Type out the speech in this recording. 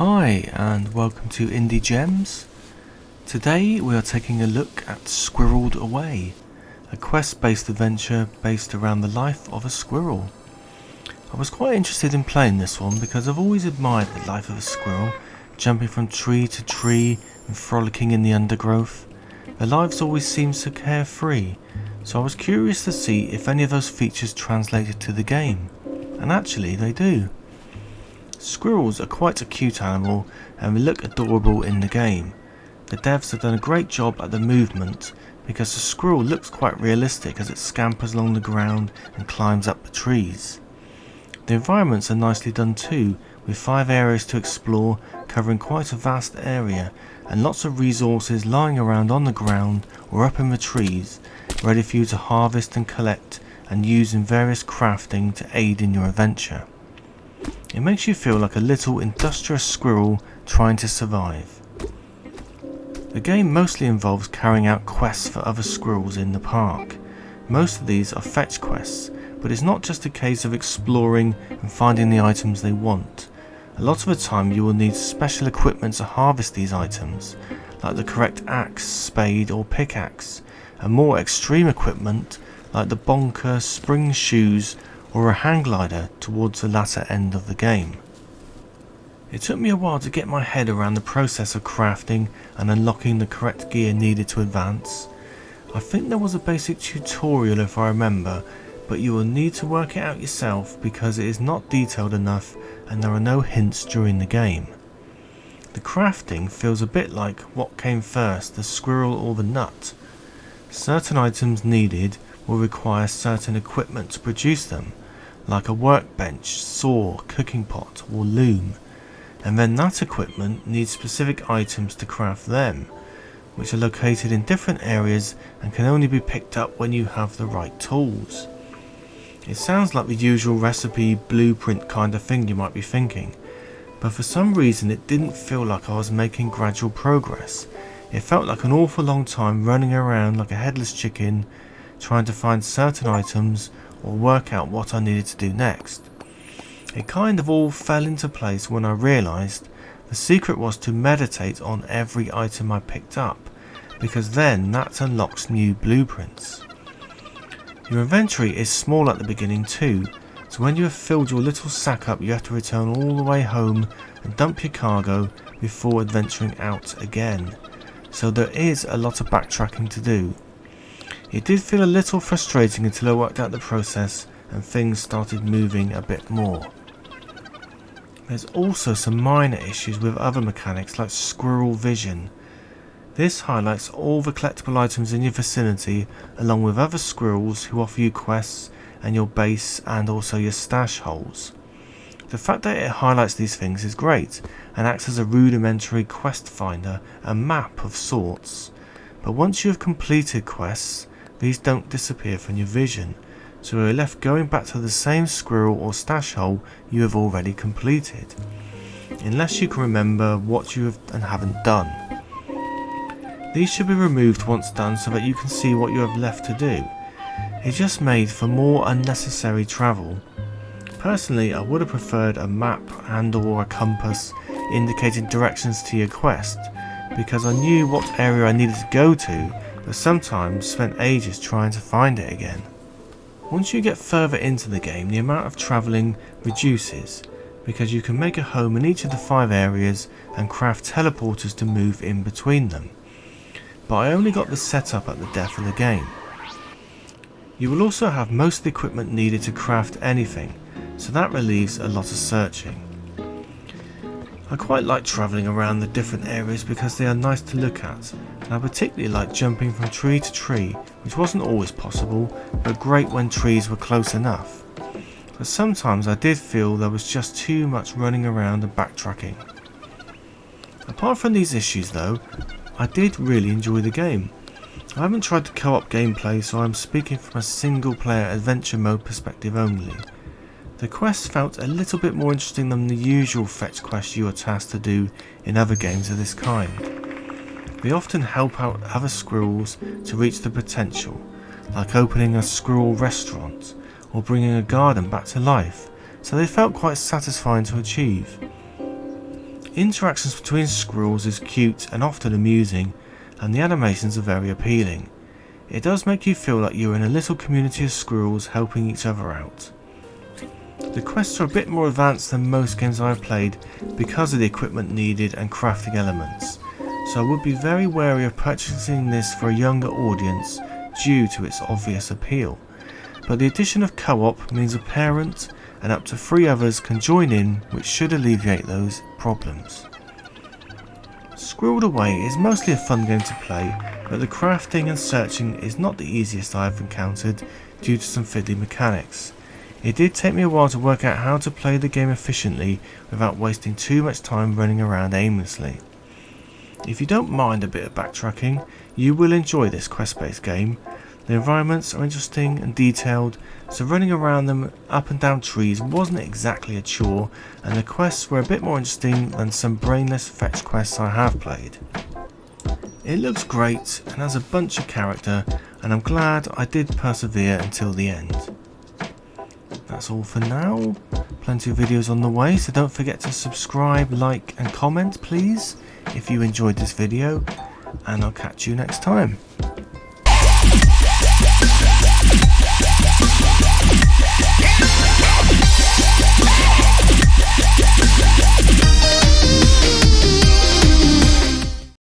Hi and welcome to IndieGems. Today we are taking a look at Squirreled Away, a quest-based adventure based around the life of a squirrel. I was quite interested in playing this one because I've always admired the life of a squirrel, jumping from tree to tree and frolicking in the undergrowth. Their lives always seemed so carefree, so I was curious to see if any of those features translated to the game, and actually they do. Squirrels are quite a cute animal and they look adorable in the game. The devs have done a great job at the movement because the squirrel looks quite realistic as it scampers along the ground and climbs up the trees. The environments are nicely done too, with 5 areas to explore covering quite a vast area and lots of resources lying around on the ground or up in the trees, ready for you to harvest and collect and use in various crafting to aid in your adventure. It makes you feel like a little industrious squirrel trying to survive. The game mostly involves carrying out quests for other squirrels in the park. Most of these are fetch quests, but it's not just a case of exploring and finding the items they want. A lot of the time you will need special equipment to harvest these items, like the correct axe, spade or pickaxe, and more extreme equipment like the bonker, spring shoes or a hang glider towards the latter end of the game. It took me a while to get my head around the process of crafting and unlocking the correct gear needed to advance. I think there was a basic tutorial if I remember, but you will need to work it out yourself because it is not detailed enough and there are no hints during the game. The crafting feels a bit like what came first, the squirrel or the nut. Certain items needed will require certain equipment to produce them, like a workbench, saw, cooking pot or loom, and then that equipment needs specific items to craft them, which are located in different areas and can only be picked up when you have the right tools. It sounds like the usual recipe blueprint kind of thing you might be thinking, but for some reason it didn't feel like I was making gradual progress. It felt like an awful long time running around like a headless chicken trying to find certain items or work out what I needed to do next. It kind of all fell into place when I realised the secret was to meditate on every item I picked up, because then that unlocks new blueprints. Your inventory is small at the beginning too, so when you have filled your little sack up you have to return all the way home and dump your cargo before adventuring out again, so there is a lot of backtracking to do. It did feel a little frustrating until I worked out the process and things started moving a bit more. There's also some minor issues with other mechanics like squirrel vision. This highlights all the collectible items in your vicinity along with other squirrels who offer you quests and your base and also your stash holes. The fact that it highlights these things is great and acts as a rudimentary quest finder and map of sorts, but once you have completed quests, these don't disappear from your vision, so you're left going back to the same squirrel or stash hole you have already completed, unless you can remember what you have and haven't done. These should be removed once done so that you can see what you have left to do. It just made for more unnecessary travel. Personally, I would have preferred a map and or a compass indicating directions to your quest, because I knew what area I needed to go to, but sometimes spent ages trying to find it again. Once you get further into the game, the amount of travelling reduces, because you can make a home in each of the 5 areas and craft teleporters to move in between them. But I only got this set up at the death of the game. You will also have most of the equipment needed to craft anything, so that relieves a lot of searching. I quite like travelling around the different areas because they are nice to look at, and I particularly like jumping from tree to tree, which wasn't always possible, but great when trees were close enough. But sometimes I did feel there was just too much running around and backtracking. Apart from these issues though, I did really enjoy the game. I haven't tried the co-op gameplay, so I'm speaking from a single player adventure mode perspective only. The quests felt a little bit more interesting than the usual fetch quests you are tasked to do in other games of this kind. They often help out other squirrels to reach their potential, like opening a squirrel restaurant or bringing a garden back to life, so they felt quite satisfying to achieve. Interactions between squirrels is cute and often amusing, and the animations are very appealing. It does make you feel like you're in a little community of squirrels helping each other out. The quests are a bit more advanced than most games I've played because of the equipment needed and crafting elements, so I would be very wary of purchasing this for a younger audience due to its obvious appeal. But the addition of co-op means a parent and up to 3 others can join in, which should alleviate those problems. Squirreled Away is mostly a fun game to play, but the crafting and searching is not the easiest I have encountered due to some fiddly mechanics. It did take me a while to work out how to play the game efficiently without wasting too much time running around aimlessly. If you don't mind a bit of backtracking, you will enjoy this quest-based game. The environments are interesting and detailed, so running around them up and down trees wasn't exactly a chore, and the quests were a bit more interesting than some brainless fetch quests I have played. It looks great and has a bunch of character, and I'm glad I did persevere until the end. That's all for now. Plenty of videos on the way, so don't forget to subscribe, like and comment please if you enjoyed this video, and I'll catch you next time.